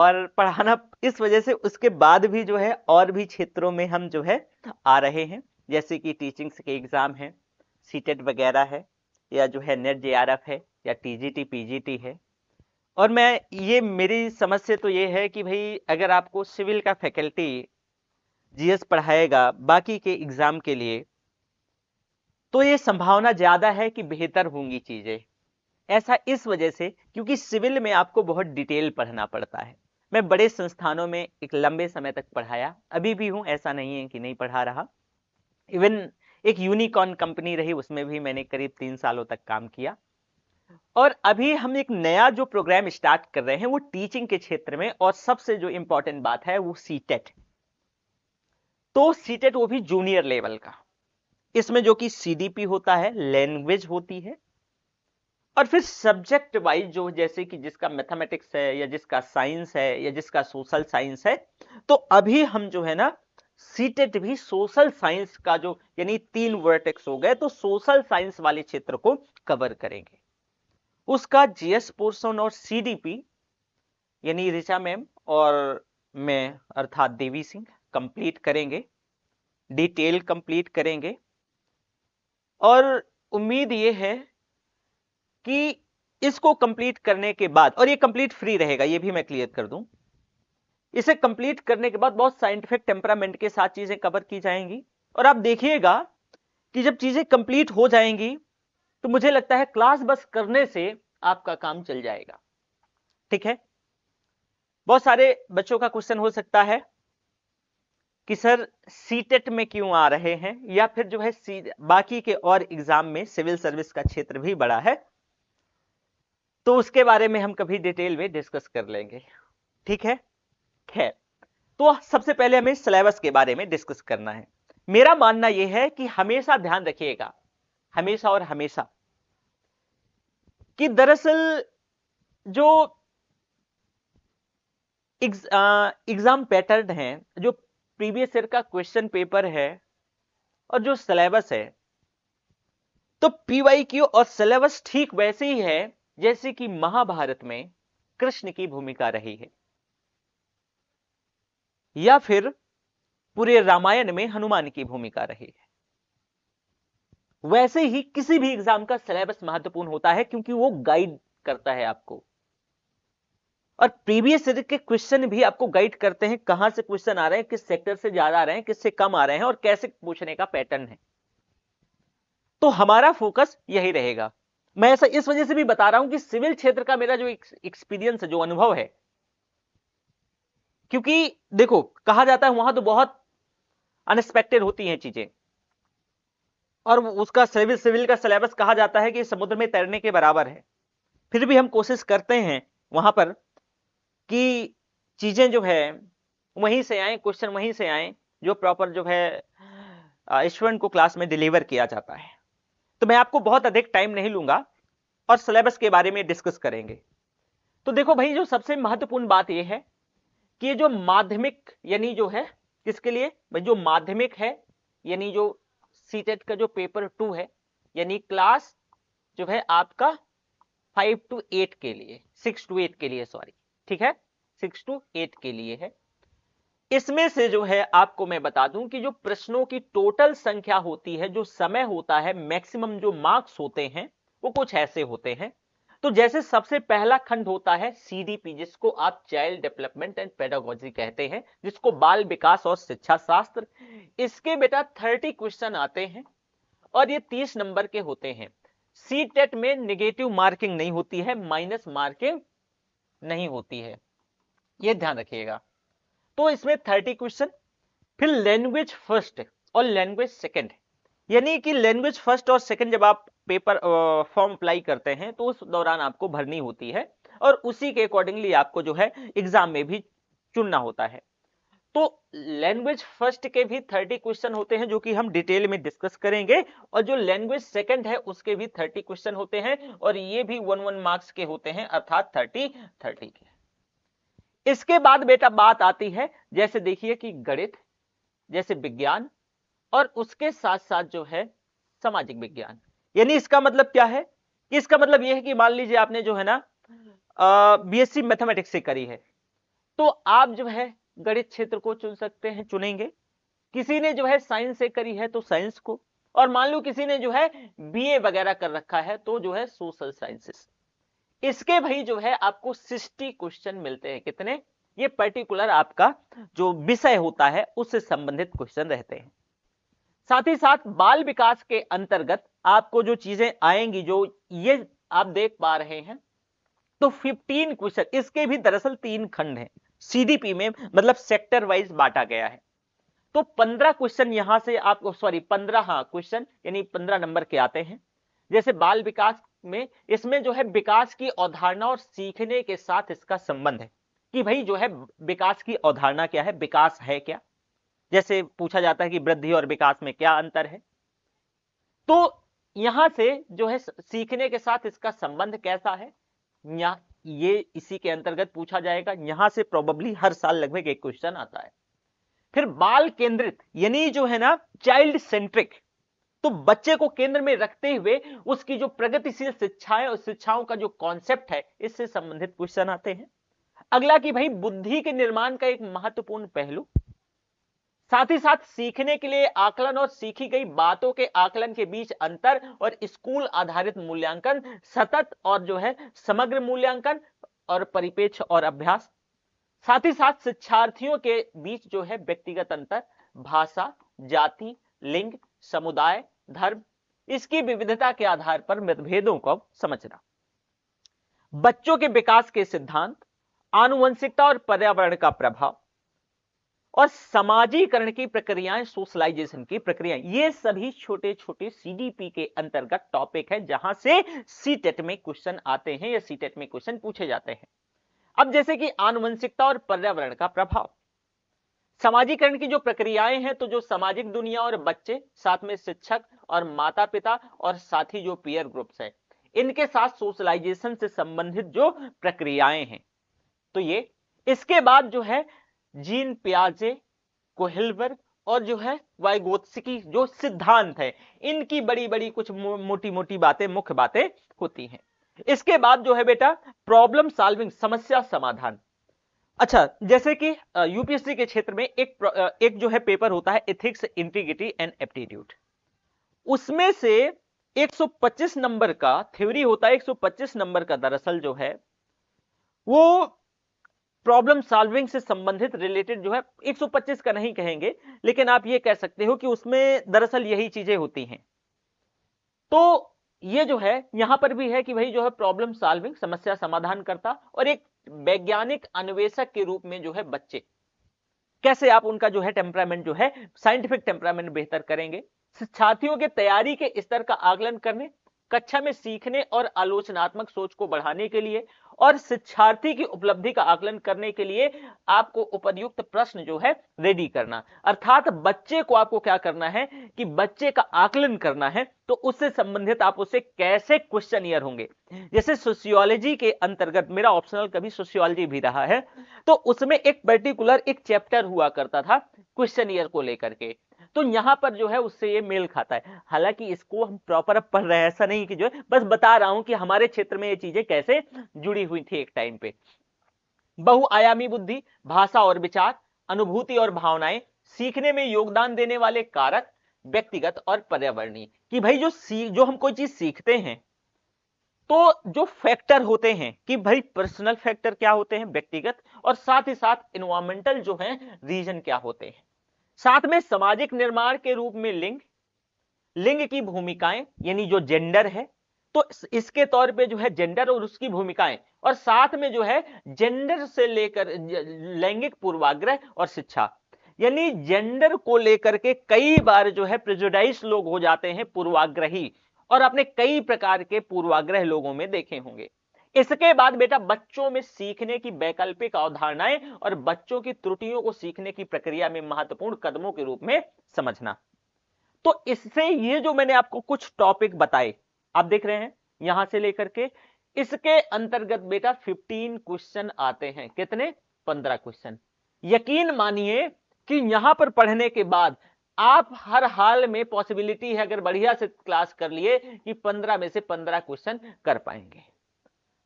और पढ़ाना इस वजह से उसके बाद भी जो है और भी क्षेत्रों में हम जो है आ रहे हैं, जैसे कि टीचिंग के एग्जाम है, सीटेट वगैरह है, या जो है नेट जेआरएफ है, या टीजीटी पीजीटी है। और मैं ये मेरी समझ से तो ये है कि भाई अगर आपको सिविल का फैकल्टी जीएस पढ़ाएगा बाकी के एग्जाम के लिए, तो ये संभावना ज्यादा है कि बेहतर होंगी चीजें। ऐसा इस वजह से क्योंकि सिविल में आपको बहुत डिटेल पढ़ना पड़ता है। मैं बड़े संस्थानों में एक लंबे समय तक पढ़ाया, अभी भी हूं, ऐसा नहीं है कि नहीं पढ़ा रहा। इवन एक यूनिकॉर्न कंपनी रही, उसमें भी मैंने करीब 3 सालों तक काम किया। और अभी हम एक नया जो प्रोग्राम स्टार्ट कर रहे हैं वो टीचिंग के क्षेत्र में, और सबसे जो इंपॉर्टेंट बात है वो सीटेट। तो सीटेट वो भी जूनियर लेवल का, इसमें जो कि सीडीपी होता है, लैंग्वेज होती है, और फिर सब्जेक्ट वाइज जो, जैसे कि जिसका मैथमेटिक्स है, या जिसका साइंस है, या जिसका सोशल साइंस है। तो अभी हम जो है ना सीटेट भी सोशल साइंस का जो, यानी 3 वर्टेक्स हो गए, तो सोशल साइंस वाले क्षेत्र को कवर करेंगे। उसका जीएस पोर्शन और सीडीपी, यानी ऋचा मैम और मैं अर्थात देवी सिंह कंप्लीट करेंगे, डिटेल कंप्लीट करेंगे। और उम्मीद ये है कि इसको कंप्लीट करने के बाद, और ये कंप्लीट फ्री रहेगा, ये भी मैं क्लियर कर दूं, इसे कंप्लीट करने के बाद बहुत साइंटिफिक टेम्परामेंट के साथ चीजें कवर की जाएंगी। और आप देखिएगा कि जब चीजें कंप्लीट हो जाएंगी तो मुझे लगता है क्लास बस करने से आपका काम चल जाएगा। ठीक है। बहुत सारे बच्चों का क्वेश्चन हो सकता है कि सर सीटेट में क्यों आ रहे हैं, या फिर जो है बाकी के और एग्जाम में सिविल सर्विस का क्षेत्र भी बड़ा है, तो उसके बारे में हम कभी डिटेल में डिस्कस कर लेंगे। ठीक है। खैर, तो सबसे पहले हमें सिलेबस के बारे में डिस्कस करना है। मेरा मानना यह है कि हमेशा ध्यान रखिएगा, हमेशा और हमेशा, कि दरअसल जो एग्जाम पैटर्न है, जो प्रीवियस ईयर का क्वेश्चन पेपर है, और जो सिलेबस है, तो पीवाईक्यू और सिलेबस ठीक वैसे ही है जैसे कि महाभारत में कृष्ण की भूमिका रही है, या फिर पूरे रामायण में हनुमान की भूमिका रही है। वैसे ही किसी भी एग्जाम का सिलेबस महत्वपूर्ण होता है, क्योंकि वो गाइड करता है आपको, और प्रीवियस ईयर के क्वेश्चन भी आपको गाइड करते हैं कहां से क्वेश्चन आ रहे हैं, किस सेक्टर से ज्यादा आ रहे हैं, किससे कम आ रहे हैं, और कैसे पूछने का पैटर्न है। तो हमारा फोकस यही रहेगा। मैं ऐसा इस वजह से भी बता रहा हूं कि सिविल क्षेत्र का मेरा जो एक्सपीरियंस है, जो अनुभव है, क्योंकि देखो कहा जाता है वहां तो बहुत अनएक्सपेक्टेड होती हैं चीजें, और उसका सिविल का सिलेबस कहा जाता है कि समुद्र में तैरने के बराबर है। फिर भी हम कोशिश करते हैं वहां पर कि चीजें जो है वहीं से आए, क्वेश्चन वहीं से आए, जो प्रॉपर जो है स्टूडेंट को क्लास में डिलीवर किया जाता है। तो मैं आपको बहुत अधिक टाइम नहीं लूंगा, और सिलेबस के बारे में डिस्कस करेंगे। तो देखो भाई, जो सबसे महत्वपूर्ण बात यह है कि ये जो माध्यमिक, यानी जो है किसके लिए भाई, जो माध्यमिक है, यानी जो सीटेट का जो पेपर 2 है, यानी क्लास जो है आपका 5 to 8 के लिए, 6 to 8 के लिए, सॉरी, ठीक है, 6 to 8 के लिए है। इसमें से जो है आपको मैं बता दूं कि जो प्रश्नों की टोटल संख्या होती है, जो समय होता है, मैक्सिमम जो मार्क्स होते हैं, वो कुछ ऐसे होते हैं। तो जैसे सबसे पहला खंड होता है सीडीपी, जिसको आप चाइल्ड डेवलपमेंट एंड पेडागोजी कहते हैं, जिसको बाल विकास और शिक्षा शास्त्र। इसके बेटा 30 क्वेश्चन आते हैं, और ये 30 नंबर के होते हैं। सीटेट में नेगेटिव मार्किंग नहीं होती है, माइनस मार्किंग नहीं होती है, ये ध्यान रखिएगा। तो इसमें 30 क्वेश्चन। फिर लैंग्वेज फर्स्ट और लैंग्वेज सेकंड, यानी कि लैंग्वेज फर्स्ट और सेकंड जब आप पेपर फॉर्म अप्लाई करते हैं तो उस दौरान आपको भरनी होती है, और उसी के अकॉर्डिंगली आपको जो है एग्जाम में भी चुनना होता है। तो लैंग्वेज फर्स्ट के भी 30 क्वेश्चन होते हैं, जो कि हम डिटेल में डिस्कस करेंगे, और जो लैंग्वेज सेकंड है उसके भी 30 क्वेश्चन होते हैं, और ये भी 1 मार्क्स के होते हैं, अर्थात 30 के। इसके बाद बेटा बात आती है, जैसे देखिए कि गणित, जैसे विज्ञान, और उसके साथ साथ जो है सामाजिक विज्ञान। यानी इसका मतलब क्या है, कि इसका मतलब यह है कि मान लीजिए आपने जो है ना बीएससी मैथमेटिक्स से करी है, तो आप जो है गणित क्षेत्र को चुन सकते हैं, चुनेंगे। किसी ने जो है साइंस से करी है तो साइंस को, और मान लो किसी ने जो है बीए वगैरह कर रखा है तो जो है सोशल साइंसेस। इसके भाई जो है आपको 60 क्वेश्चन मिलते हैं। कितने? ये पर्टिकुलर आपका जो विषय होता है उससे संबंधित क्वेश्चन रहते हैं। साथ ही साथ बाल विकास के अंतर्गत आपको जो चीजें आएंगी, जो ये आप देख पा रहे हैं, तो 15 क्वेश्चन, इसके भी दरअसल 3 खंड हैं सीडीपी में, मतलब सेक्टर वाइज बांटा गया है। तो 15 क्वेश्चन यहां से आपको, सॉरी 15 क्वेश्चन यानी 15 नंबर के आते हैं। जैसे बाल विकास में, इसमें जो है विकास की अवधारणा और सीखने के साथ इसका संबंध है कि भाई जो है विकास की अवधारणा क्या है, विकास है क्या। जैसे पूछा जाता है कि वृद्धि और विकास में क्या अंतर है, तो यहां से जो है सीखने के साथ इसका संबंध कैसा है, ये इसी के अंतर्गत पूछा जाएगा। यहां से प्रोबेबली हर साल लगभग एक क्वेश्चन आता है। फिर बाल केंद्रित यानी जो है ना चाइल्ड सेंट्रिक, तो बच्चे को केंद्र में रखते हुए उसकी जो प्रगतिशील शिक्षाएं और शिक्षाओं का जो कॉन्सेप्ट है, इससे संबंधित क्वेश्चन आते हैं। अगला कि भाई बुद्धि के निर्माण का एक महत्वपूर्ण पहलू, साथ ही साथ सीखने के लिए आकलन और सीखी गई बातों के आकलन के बीच अंतर, और स्कूल आधारित मूल्यांकन, सतत और जो है समग्र मूल्यांकन, और परिपेक्ष और अभ्यास। साथ ही साथ शिक्षार्थियों के बीच जो है व्यक्तिगत अंतर, भाषा, जाति, लिंग, समुदाय, धर्म, इसकी विविधता के आधार पर मतभेदों को समझना। बच्चों के विकास के सिद्धांत, आनुवंशिकता और पर्यावरण का प्रभाव, और समाजीकरण की प्रक्रियाएं, सोशलाइजेशन की प्रक्रियाएं, ये सभी छोटे छोटे सीडीपी के अंतर्गत टॉपिक है जहां से सीटेट में क्वेश्चन आते हैं या सीटेट में क्वेश्चन पूछे जाते हैं। अब जैसे कि आनुवंशिकता और पर्यावरण का प्रभाव, समाजीकरण की जो प्रक्रियाएं हैं, तो जो सामाजिक दुनिया और बच्चे, साथ में शिक्षक और माता पिता, और साथ ही जो पीयर ग्रुप्स है, इनके साथ सोशलाइजेशन से संबंधित जो प्रक्रियाएं हैं, तो ये। इसके बाद जो है जीन पियाजे, कोहिलबर्ग और जो है वाइगोत्स्की जो सिद्धांत है, इनकी बड़ी बड़ी कुछ मोटी मोटी बातें, मुख्य बातें होती हैं। इसके बाद जो है बेटा प्रॉब्लम सॉल्विंग, समस्या समाधान। अच्छा, जैसे कि यूपीएससी के क्षेत्र में एक जो है पेपर होता है एथिक्स, इंटीग्रिटी एंड एप्टीट्यूड, उसमें से 125 नंबर का थ्योरी होता है। 125 नंबर का दरअसल जो है वो प्रॉब्लम सॉल्विंग से संबंधित रिलेटेड जो है, 125 का नहीं कहेंगे, लेकिन आप ये कह सकते हो कि उसमें दरअसल यही चीजें होती हैं। तो ये जो है यहां पर भी है कि भाई जो है प्रॉब्लम सॉल्विंग, समस्या समाधान करता, और एक वैज्ञानिक अन्वेषक के रूप में जो है बच्चे कैसे आप उनका जो है टेम्परामेंट जो है साइंटिफिक टेम्परामेंट बेहतर करेंगे, छात्रों के तैयारी के स्तर का आकलन करने, कक्षा में सीखने और आलोचनात्मक सोच को बढ़ाने के लिए, और शिक्षार्थी की उपलब्धि का आकलन करने के लिए आपको उपयुक्त प्रश्न जो है रेडी करना। अर्थात बच्चे को आपको क्या करना है कि बच्चे का आकलन करना है, तो उससे संबंधित आप उसे कैसे क्वेश्चनियर होंगे। जैसे सोशियोलॉजी के अंतर्गत, मेरा ऑप्शनल कभी सोशियोलॉजी भी रहा है, तो उसमें एक पर्टिकुलर एक चैप्टर हुआ करता था क्वेश्चनियर को लेकर के, तो यहां पर जो है उससे ये मेल खाता है। हालांकि इसको हम प्रॉपर अब पढ़ रहे हैं, ऐसा नहीं कि जो है, बस बता रहा हूं कि हमारे क्षेत्र में ये चीजें कैसे जुड़ी हुई थी एक टाइम पे। बहुआयामी बुद्धि, भाषा और विचार, अनुभूति और भावनाएं, सीखने में योगदान देने वाले कारक, व्यक्तिगत और पर्यावरणीय, कि भाई जो हम कोई चीज सीखते हैं, तो जो फैक्टर होते हैं कि भाई पर्सनल फैक्टर क्या होते हैं, व्यक्तिगत, और साथ ही साथ एनवायरमेंटल जो है रीजन क्या होते हैं। साथ में सामाजिक निर्माण के रूप में लिंग की भूमिकाएं, यानी जो जेंडर है, तो इसके तौर पे जो है जेंडर और उसकी भूमिकाएं, और साथ में जो है जेंडर से लेकर लैंगिक पूर्वाग्रह और शिक्षा, यानी जेंडर को लेकर के कई बार जो है प्रेजुडाइज लोग हो जाते हैं, पूर्वाग्रही, और आपने कई प्रकार के पूर्वाग्रह लोगों में देखे होंगे। इसके बाद बेटा बच्चों में सीखने की वैकल्पिक अवधारणाएं और बच्चों की त्रुटियों को सीखने की प्रक्रिया में महत्वपूर्ण कदमों के रूप में समझना। तो इससे ये जो मैंने आपको कुछ टॉपिक बताए, आप देख रहे हैं यहां से लेकर के, इसके अंतर्गत बेटा 15 क्वेश्चन आते हैं। कितने? 15 क्वेश्चन। यकीन मानिए कि यहां पर पढ़ने के बाद आप हर हाल में पॉसिबिलिटी है, अगर बढ़िया से क्लास कर लिए, कि 15 में से 15 क्वेश्चन कर पाएंगे।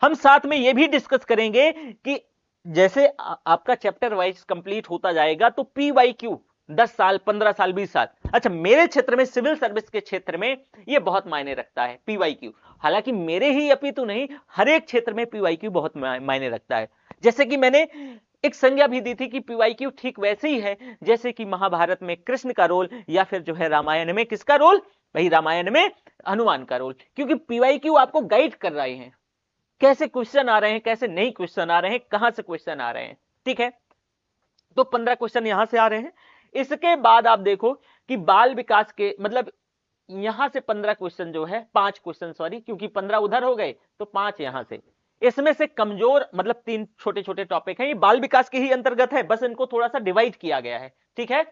हम साथ में यह भी डिस्कस करेंगे कि जैसे आपका चैप्टर वाइज कंप्लीट होता जाएगा तो PYQ 10 साल, 15 साल, 20 साल। अच्छा, मेरे क्षेत्र में, सिविल सर्विस के क्षेत्र में ये बहुत मायने रखता है PYQ। हालांकि मेरे ही अपितु नहीं, हर एक क्षेत्र में PYQ बहुत मायने रखता है। जैसे कि मैंने एक संज्ञा भी दी थी कि PYQ ठीक वैसे ही है जैसे कि महाभारत में कृष्ण का रोल, या फिर जो है रामायण में किसका रोल, वही रामायण में हनुमान का रोल। क्योंकि PYQ आपको गाइड कर रहे हैं, कैसे क्वेश्चन आ रहे हैं, कैसे नहीं क्वेश्चन आ रहे हैं, कहां से क्वेश्चन आ रहे हैं। ठीक है, तो 15 क्वेश्चन यहां से आ रहे हैं। इसके बाद आप देखो कि बाल विकास के, मतलब यहां से 15 क्वेश्चन जो है, 5 क्वेश्चन सॉरी, क्योंकि 15 उधर हो गए तो 5 यहां से। इसमें से कमजोर, मतलब 3 छोटे छोटे टॉपिक हैं, ये बाल विकास के ही अंतर्गत है, बस इनको थोड़ा सा डिवाइड किया गया है। ठीक है,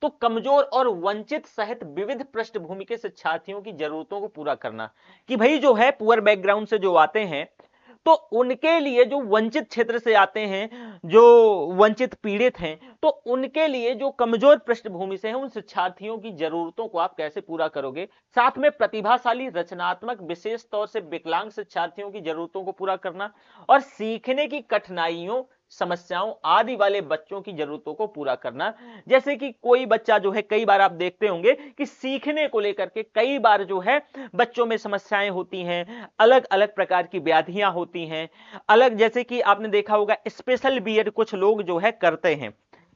तो कमजोर और वंचित सहित विविध पृष्ठभूमि के शिक्षार्थियों की जरूरतों को पूरा करना, कि भाई जो है पुअर बैकग्राउंड से जो आते हैं, तो उनके लिए, जो वंचित क्षेत्र से आते हैं, जो वंचित पीड़ित हैं, तो उनके लिए जो कमजोर पृष्ठभूमि से हैं, उन शिक्षार्थियों की जरूरतों को आप कैसे पूरा करोगे। साथ में प्रतिभाशाली, रचनात्मक, विशेष तौर से विकलांग शिक्षार्थियों की जरूरतों को पूरा करना, और सीखने की कठिनाइयों, समस्याओं आदि वाले बच्चों की जरूरतों को पूरा करना। जैसे कि कोई बच्चा जो है, कई बार आप देखते होंगे कि सीखने को लेकर के कई बार जो है बच्चों में समस्याएं होती हैं, अलग अलग प्रकार की व्याधियां होती हैं, अलग, जैसे कि आपने देखा होगा स्पेशल बीएड कुछ लोग जो है करते हैं।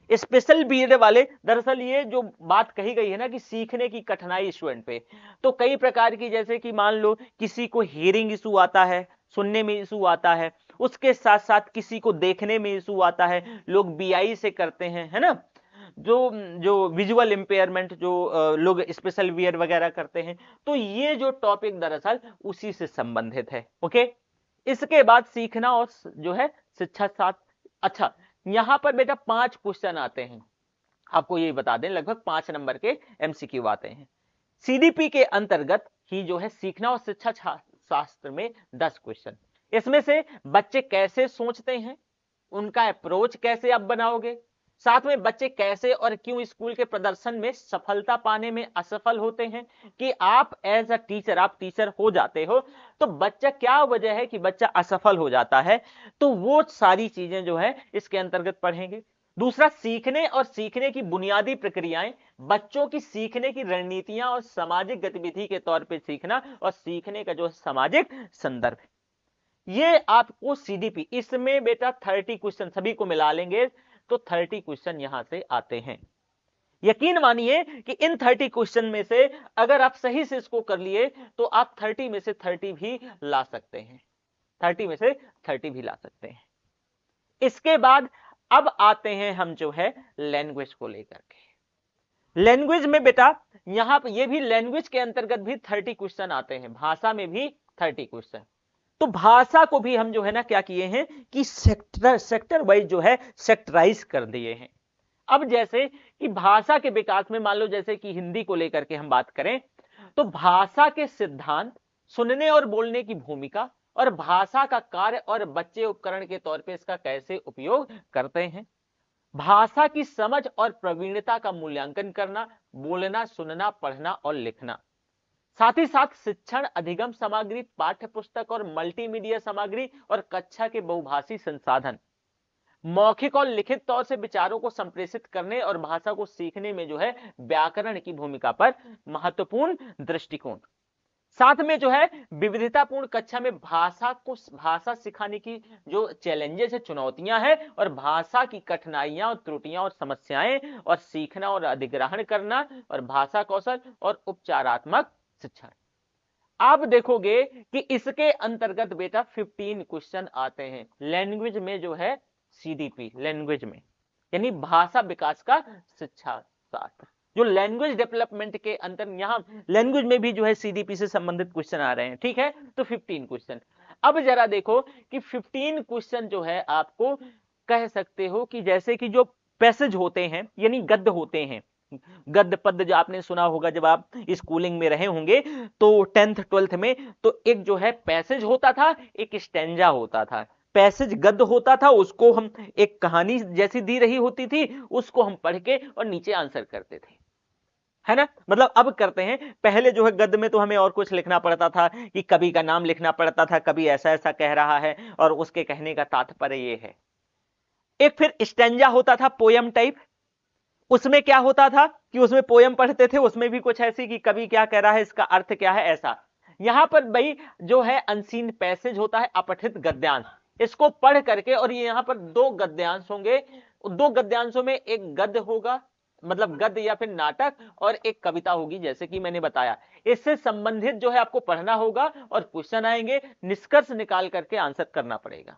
स्पेशल बीएड वाले, दरअसल ये जो बात कही गई है ना कि सीखने की कठिनाई स्टूडेंट पे, तो कई प्रकार की, जैसे कि मान लो किसी को हियरिंग इशू आता है, सुनने में इशू आता है, उसके साथ साथ किसी को देखने में इशू आता है, लोग बीआई से करते हैं, है ना, जो जो विजुअल इंपेयरमेंट, जो लोग स्पेशल बीएड वगैरह करते हैं, तो ये जो टॉपिक दरअसल उसी से संबंधित है। ओके, इसके बाद सीखना और जो है शिक्षा साथ। अच्छा, यहां पर बेटा 5 क्वेश्चन आते हैं, आपको ये बता दें, लगभग 5 नंबर के एमसीक्यू आते हैं। सीडीपी के अंतर्गत ही जो है सीखना और शिक्षा शास्त्र में 10 क्वेश्चन। इसमें से बच्चे कैसे सोचते हैं, उनका अप्रोच कैसे आप बनाओगे, साथ में बच्चे कैसे और क्यों स्कूल के प्रदर्शन में सफलता पाने में असफल होते हैं, कि आप एज अ टीचर, आप टीचर हो जाते हो तो बच्चा, क्या वजह है कि बच्चा असफल हो जाता है, तो वो सारी चीजें जो है इसके अंतर्गत पढ़ेंगे। दूसरा, सीखने और सीखने की बुनियादी प्रक्रियाएं, बच्चों की सीखने की रणनीतियां और सामाजिक गतिविधि के तौर पे सीखना, और सीखने का जो सामाजिक संदर्भ, ये आपको सीडीपी, इसमें बेटा 30 क्वेश्चन सभी को मिला लेंगे तो 30 क्वेश्चन यहां से आते हैं। यकीन मानिए कि इन 30 क्वेश्चन में से अगर आप सही से इसको कर लिए तो आप 30 में से 30 भी ला सकते हैं, 30 में से 30 भी ला सकते हैं। इसके बाद अब आते हैं हम जो है लैंग्वेज को लेकर के। लैंग्वेज में बेटा यहां पर, ये भी लैंग्वेज के अंतर्गत भी 30 क्वेश्चन आते हैं, भाषा में भी 30 क्वेश्चन। तो भाषा को भी हम जो है ना क्या किए हैं कि सेक्टर वाइज जो है सेक्टराइज कर दिए हैं। अब जैसे कि भाषा के विकास में, मान लो जैसे कि हिंदी को लेकर के हम बात करें, तो भाषा के सिद्धांत, सुनने और बोलने की भूमिका, और भाषा का कार्य, और बच्चे उपकरण के तौर पे इसका कैसे उपयोग करते हैं, भाषा की समझ और प्रवीणता का मूल्यांकन करना, बोलना, सुनना, पढ़ना और लिखना, साथ ही साथ शिक्षण अधिगम सामग्री, पाठ्य पुस्तक और मल्टीमीडिया सामग्री, और कक्षा के बहुभाषी संसाधन, मौखिक और लिखित तौर से विचारों को संप्रेषित करने और भाषा को सीखने में जो है व्याकरण की भूमिका पर महत्वपूर्ण दृष्टिकोण, साथ में जो है विविधतापूर्ण कक्षा में भाषा सिखाने की जो चैलेंजेस है, चुनौतियां हैं, और भाषा की कठिनाइयां और त्रुटियां और समस्याएं, और सीखना और अधिग्रहण करना, और भाषा कौशल और उपचारात्मक शिक्षण। आप देखोगे कि इसके अंतर्गत बेटा 15 क्वेश्चन आते हैं लैंग्वेज में, जो है सीडीपी लैंग्वेज में, यानी भाषा विकास का शिक्षा शास्त्र, जो लैंग्वेज डेवलपमेंट के अंतर, यहां लैंग्वेज में भी जो है सीडीपी से संबंधित क्वेश्चन आ रहे हैं। ठीक है, तो 15 क्वेश्चन। अब जरा देखो कि 15 क्वेश्चन जो है आपको कह सकते हो कि जैसे कि जो पैसेज होते हैं, यानी गद्य होते हैं, गद्य पद्य जो आपने सुना होगा जब आप स्कूलिंग में रहे होंगे, तो 10th 12th में, तो एक जो है पैसेज होता था, एक स्टैंजा होता था। पैसेज गद्य होता था, उसको हम एक कहानी जैसी दी रही होती थी, उसको हम पढ़ के और नीचे आंसर करते थे, है ना। मतलब अब करते हैं, पहले जो है गद्य में तो हमें और कुछ लिखना पड़ता था, कि कवि का नाम लिखना पड़ता था, कवि ऐसा ऐसा कह रहा है और उसके कहने का तात्पर्य ये है। एक फिर स्टैंजा होता था पोयम टाइप, उसमें क्या होता था कि उसमें पोयम पढ़ते थे, उसमें भी कुछ ऐसी कि कवि क्या कह रहा है, इसका अर्थ क्या है, ऐसा। यहां पर भाई जो है अनसीन पैसेज होता है, अपठित गद्यांश, इसको पढ़ करके, और ये यहां पर दो गद्यांश होंगे, दो गद्यांशों में एक गद्य होगा, मतलब गद्य या फिर नाटक, और एक कविता होगी, जैसे कि मैंने बताया। इससे संबंधित जो है आपको पढ़ना होगा और क्वेश्चन आएंगे, निष्कर्ष निकाल करके आंसर करना पड़ेगा।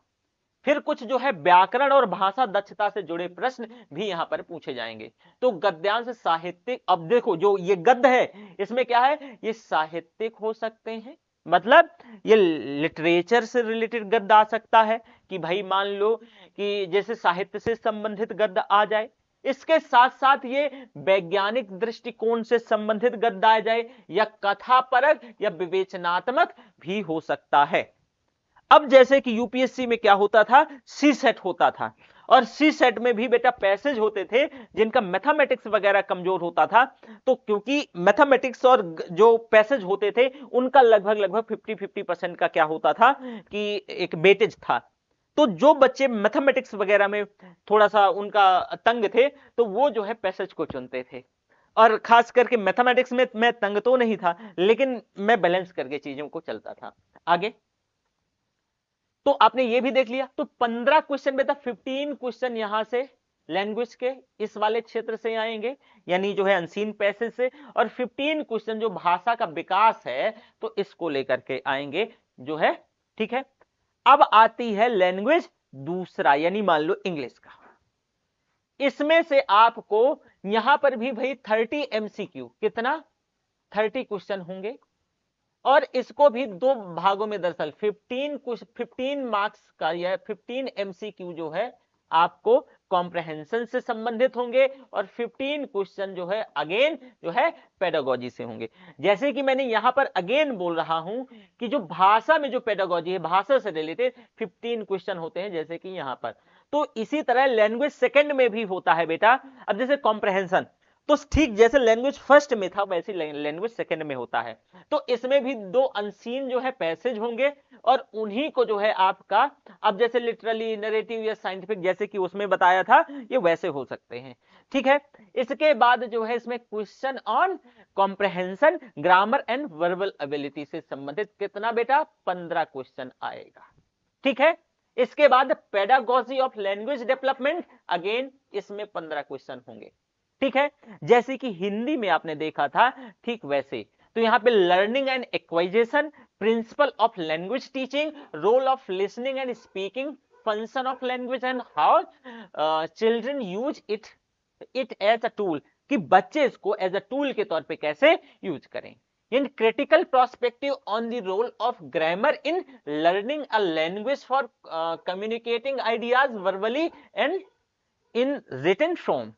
फिर कुछ जो है व्याकरण और भाषा दक्षता से जुड़े प्रश्न भी यहां पर पूछे जाएंगे। तो गद्यांश साहित्यिक, अब देखो जो ये गद्य है इसमें क्या है, ये साहित्यिक हो सकते हैं, मतलब ये लिटरेचर से रिलेटेड गद्य आ सकता है, कि भाई मान लो कि जैसे साहित्य से संबंधित गद्य आ जाए, इसके साथ साथ ये वैज्ञानिक दृष्टिकोण से संबंधित गद्य आ जाए, या कथापरक या विवेचनात्मक भी हो सकता है। अब जैसे कि यूपीएससी में क्या होता था, सी सेट होता था, और सी सेट में भी बेटा पैसेज होते थे जिनका मैथमेटिक्स वगैरह कमजोर होता था, तो क्योंकि मैथमेटिक्स और जो पैसेज होते थे उनका लगभग 50-50% का क्या होता था कि एक वेटेज था। तो जो बच्चे मैथमेटिक्स वगैरह में थोड़ा सा उनका तंग थे, तो वो जो है पैसेज को चुनते थे, और खास करके मैथमेटिक्स में मैं तंग तो नहीं था, लेकिन मैं बैलेंस करके चीजों को चलता था आगे। तो आपने ये भी देख लिया, तो 15 क्वेश्चन बेटा, 15 क्वेश्चन यहां से लैंग्वेज के इस वाले क्षेत्र से आएंगे, यानी जो है अनसीन पैसेज से, और 15 क्वेश्चन जो भाषा का विकास है तो इसको लेकर के आएंगे जो है, ठीक है। अब आती है लैंग्वेज दूसरा, यानी मान लो इंग्लिश का। इसमें से आपको यहां पर भी भाई 30 एमसीक्यू, कितना 30 क्वेश्चन होंगे, और इसको भी दो भागों में, दरअसल 15 मार्क्स का या 15 एमसीक्यू जो है आपको कॉम्प्रहेंशन से संबंधित होंगे, और 15 क्वेश्चन जो है अगेन जो है पेडागोजी से होंगे। जैसे कि मैंने यहां पर अगेन बोल रहा हूं कि जो भाषा में जो पेडागोजी है, भाषा से रिलेटेड 15 क्वेश्चन होते हैं, जैसे कि यहां पर। तो इसी तरह लैंग्वेज सेकंड में भी होता है बेटा। अब जैसे कॉम्प्रहेंशन, तो ठीक जैसे लैंग्वेज फर्स्ट में था वैसे लैंग्वेज सेकंड में होता है। तो इसमें भी दो अनसीन जो है पैसेज होंगे, और उन्हीं को जो है आपका, अब जैसे लिटरली, नरेटिव या साइंटिफिक, जैसे कि उसमें बताया था, ये वैसे हो सकते हैं, ठीक है। इसके बाद जो है इसमें question on comprehension, grammar and verbal ability से संबंधित कितना बेटा, 15 क्वेश्चन आएगा, ठीक है। इसके बाद pedagogy of language development, again इसमें 15 क्वेश्चन होंगे, ठीक है। जैसे कि हिंदी में आपने देखा था, ठीक वैसे। तो यहां पे learning and acquisition, principle of language teaching, role of listening and speaking, function of language and how children use it as a tool, कि बच्चे इसको एज अ टूल के तौर पे कैसे यूज करें। In critical prospective on the role of grammar in learning a language for communicating ideas verbally and in written form.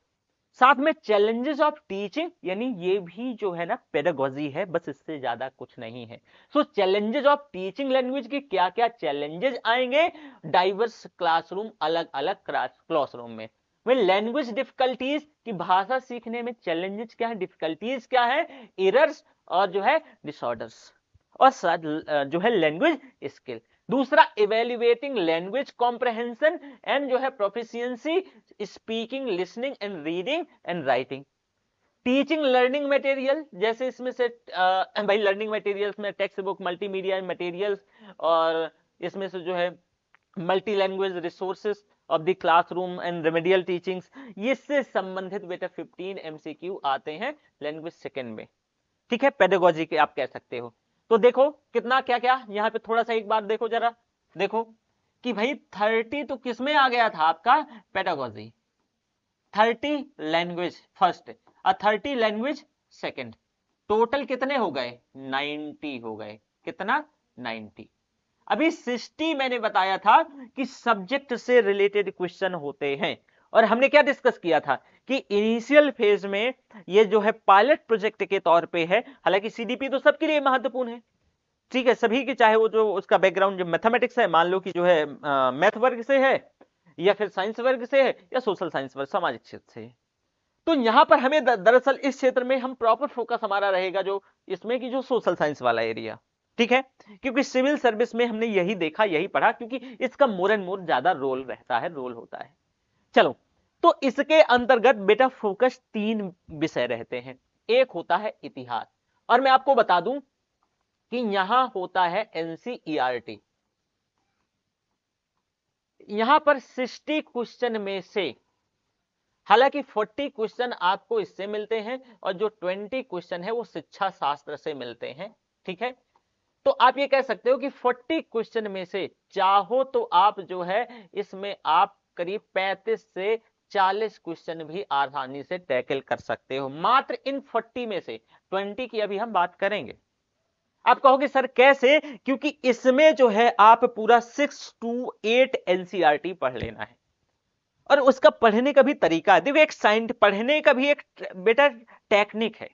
साथ में चैलेंजेस ऑफ टीचिंग, यानी ये भी जो है ना पेडागोजी है, बस इससे ज्यादा कुछ नहीं है। सो चैलेंजेस ऑफ टीचिंग लैंग्वेज के क्या क्या चैलेंजेस आएंगे, डाइवर्स क्लासरूम, अलग अलग क्लासरूम में। वे लैंग्वेज डिफिकल्टीज, की भाषा सीखने में चैलेंजेस क्या है, डिफिकल्टीज क्या है, एरर्स और जो है डिसऑर्डर्स, और जो है लैंग्वेज स्किल। दूसरा, इवेल्युएटिंग लैंग्वेज कॉम्प्रहेंशन एंड जो है proficiency, speaking, listening and reading and writing. Teaching learning material, जैसे इसमें से भाई लर्निंग मटेरियल्स में टेक्स्ट बुक, मल्टीमीडिया मटेरियल्स, और इसमें से जो है multi language resources of the classroom and remedial teachings, इससे संबंधित बेटा 15 एमसीक्यू आते हैं लैंग्वेज सेकंड में, ठीक है, पेडागोजी के आप कह सकते हो। तो देखो कितना क्या क्या यहां पे, थोड़ा सा एक बार देखो जरा, देखो कि भाई 30 तो किसमें आ गया था आपका, पेडागोजी, 30 लैंग्वेज फर्स्ट और 30 लैंग्वेज सेकंड, टोटल कितने हो गए, 90 हो गए, कितना 90। अभी 60 मैंने बताया था कि सब्जेक्ट से रिलेटेड क्वेश्चन होते हैं, और हमने क्या डिस्कस किया था कि इनिशियल फेज में ये जो है पायलट प्रोजेक्ट के तौर पे है, हालांकि सीडीपी तो सबके लिए महत्वपूर्ण है, ठीक है, सभी की, चाहे वो जो उसका बैकग्राउंड जो मैथमेटिक्स है, मान लो कि जो है मैथ वर्ग से है, या फिर साइंस वर्ग से है, या सोशल साइंस वर्ग, सामाजिक क्षेत्र से है। तो यहां पर हमें दरअसल इस क्षेत्र में हम प्रॉपर फोकस हमारा रहेगा जो इसमें की जो सोशल साइंस वाला एरिया, ठीक है, क्योंकि सिविल सर्विस में हमने यही देखा, यही पढ़ा, क्योंकि इसका मोर एंड मोर ज्यादा रोल रहता है, रोल होता है। चलो, तो इसके अंतर्गत बेटा फोकस 3 विषय रहते हैं। एक होता है इतिहास, और मैं आपको बता दूं कि यहां होता है एनसीईआरटी। यहां पर 60 क्वेश्चन में से, हालांकि 40 क्वेश्चन आपको इससे मिलते हैं और जो 20 क्वेश्चन है वो शिक्षा शास्त्र से मिलते हैं, ठीक है। तो आप ये कह सकते हो कि 40 क्वेश्चन में से चाहो तो आप जो है इसमें आप करीब 35 से 40 क्वेश्चन भी आसानी से टैकल कर सकते हो, मात्र इन 40 में से। 20 की अभी हम बात करेंगे। आप कहोगे सर कैसे? क्योंकि इसमें जो है आप पूरा 6 to 8 एनसीईआरटी पढ़ लेना है, और उसका पढ़ने का भी तरीका है। देखो, एक पढ़ने का भी एक बेटा टेक्निक है,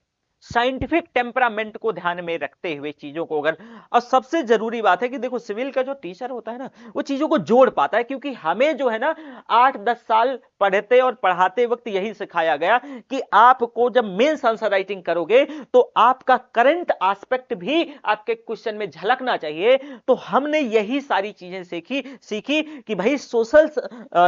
साइंटिफिक टेम्परामेंट को ध्यान में रखते हुए चीजों को अगर, और सबसे जरूरी बात है कि देखो सिविल का जो टीचर होता है ना, वो चीजों को जोड़ पाता है, क्योंकि हमें जो है ना 8-10 साल पढ़ते और पढ़ाते वक्त यही सिखाया गया कि आपको जब मेंस आंसर राइटिंग करोगे तो आपका करंट एस्पेक्ट भी आपके क्वेश्चन में झलकना चाहिए। तो हमने यही सारी चीजें सीखी कि भाई सोशल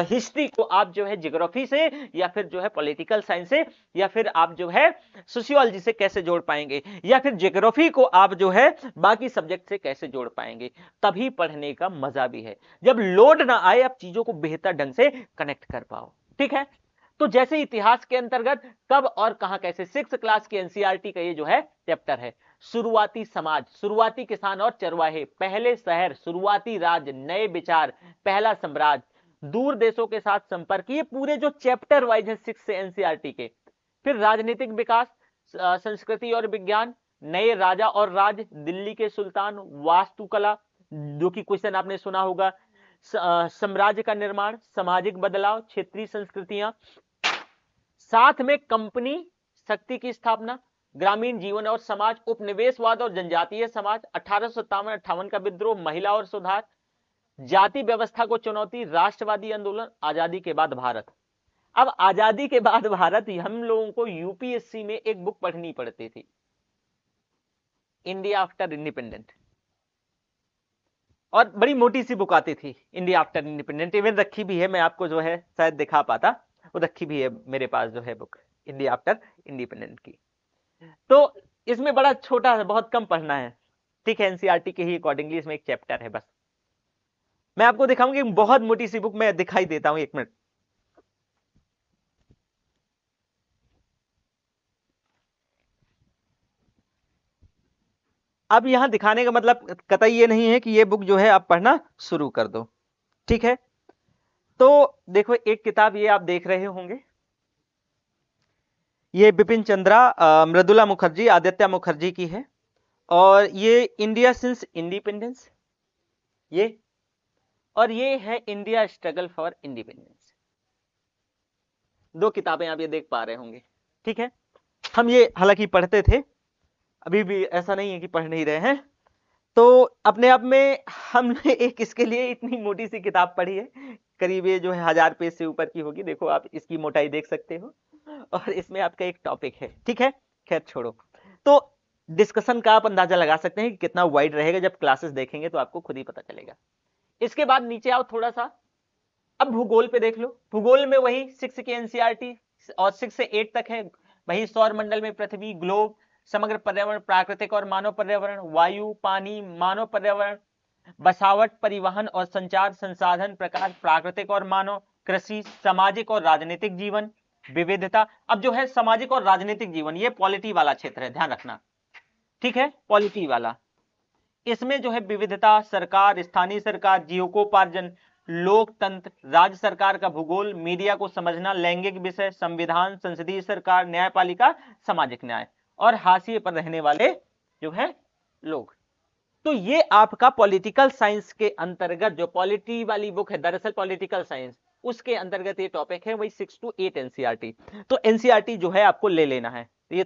हिस्ट्री को आप जो है ज्योग्राफी से, या फिर जो है पॉलिटिकल साइंस से, या फिर आप जो है सोशियोलॉजी से कैसे जोड़ पाएंगे, या फिर ज्योग्राफी को आप जो है बाकी सब्जेक्ट से कैसे जोड़ पाएंगे। तभी पढ़ने का मजा भी है, जब लोड ना आए आप चीजों को बेहतर ढंग से कनेक्ट कर पाओ, ठीक है। तो जैसे इतिहास के अंतर्गत कब और कहां कैसे, 6th क्लास की एनसीईआरटी का ये जो है चैप्टर है। शुरुआती समाज, शुरुआती किसान और चरवाहे, पहले शहर, शुरुआती राज्य, नए विचार, पहला साम्राज्य, दूर देशों के साथ संपर्क, ये पूरे जो चैप्टर वाइज है 6 से एनसीईआरटी के। फिर राजनीतिक विकास, संस्कृति और विज्ञान, नए राजा और राज, दिल्ली के सुल्तान, वास्तुकला, जो कि क्वेश्चन आपने सुना होगा, साम्राज्य का निर्माण, सामाजिक बदलाव, क्षेत्रीय संस्कृतियां, साथ में कंपनी शक्ति की स्थापना, ग्रामीण जीवन और समाज, उपनिवेशवाद और जनजातीय समाज, 1857-58 का विद्रोह, महिला और सुधार, जाति व्यवस्था को चुनौती, राष्ट्रवादी आंदोलन, आजादी के बाद भारत। अब आजादी के बाद भारत, हम लोगों को यूपीएससी में एक बुक पढ़नी पड़ती थी, इंडिया आफ्टर इंडिपेंडेंट, और बड़ी मोटी सी बुक आती थी इंडिया आफ्टर इंडिपेंडेंट, इवन रखी भी है, मैं आपको जो है शायद दिखा पाता, वो रखी भी है मेरे पास जो है बुक इंडिया आफ्टर इंडिपेंडेंट की। तो इसमें बड़ा छोटा है, बहुत कम पढ़ना है, ठीक है। एनसीईआरटी के ही अकॉर्डिंगली इसमें एक चैप्टर है बस। मैं आपको दिखाऊंगी बहुत मोटी सी बुक, मैं दिखाई देता हूं, 1 मिनट। अब यहां दिखाने का मतलब कतई ये नहीं है कि ये बुक जो है आप पढ़ना शुरू कर दो, ठीक है। तो देखो, एक किताब ये आप देख रहे होंगे, ये बिपिन चंद्रा, मृदुला मुखर्जी, आदित्य मुखर्जी की है, और ये इंडिया सिंस इंडिपेंडेंस, ये, और ये है इंडिया स्ट्रगल फॉर इंडिपेंडेंस। 2 किताबें आप ये देख पा रहे होंगे, ठीक है। हम ये हालांकि पढ़ते थे, अभी भी ऐसा नहीं है कि पढ़ नहीं रहे हैं। तो अपने आप में हमने एक इसके लिए इतनी मोटी सी किताब पढ़ी है, करीब ये जो है 1000 पेज से ऊपर की होगी, देखो आप इसकी मोटाई देख सकते हो, और इसमें आपका एक टॉपिक है, ठीक है। खैर छोड़ो, तो डिस्कशन का आप अंदाजा लगा सकते हैं कि कितना वाइड रहेगा, जब क्लासेस देखेंगे तो आपको खुद ही पता चलेगा। इसके बाद नीचे आओ थोड़ा सा, अब भूगोल पे देख लो। भूगोल में वही 6 की एनसीईआरटी, और 6 से 8 तक है, वही सौर मंडल में पृथ्वी, ग्लोब, समग्र पर्यावरण, प्राकृतिक और मानव पर्यावरण, वायु, पानी, मानव पर्यावरण, बसावट, परिवहन और संचार, संसाधन प्रकार, प्राकृतिक और मानव, कृषि, सामाजिक और राजनीतिक जीवन, विविधता। अब जो है सामाजिक और राजनीतिक जीवन, ये पॉलिटी वाला क्षेत्र है, ध्यान रखना, ठीक है, पॉलिटी वाला। इसमें जो है विविधता, सरकार, स्थानीय सरकार, जीविकोपार्जन, लोकतंत्र, राज्य सरकार का भूगोल, मीडिया को समझना, लैंगिक विषय, संविधान, संसदीय सरकार, न्यायपालिका, सामाजिक न्याय, और हाशिए पर रहने वाले जो है लोग। तो ये आपका पॉलिटिकल साइंस के अंतर्गत, जो पॉलिटी वाली बुक है दरअसल पॉलिटिकल साइंस, उसके अंतर्गत ये टॉपिक है, वही 6 to 8 एनसीईआरटी। तो एनसीईआरटी जो है आपको ले लेना है, ये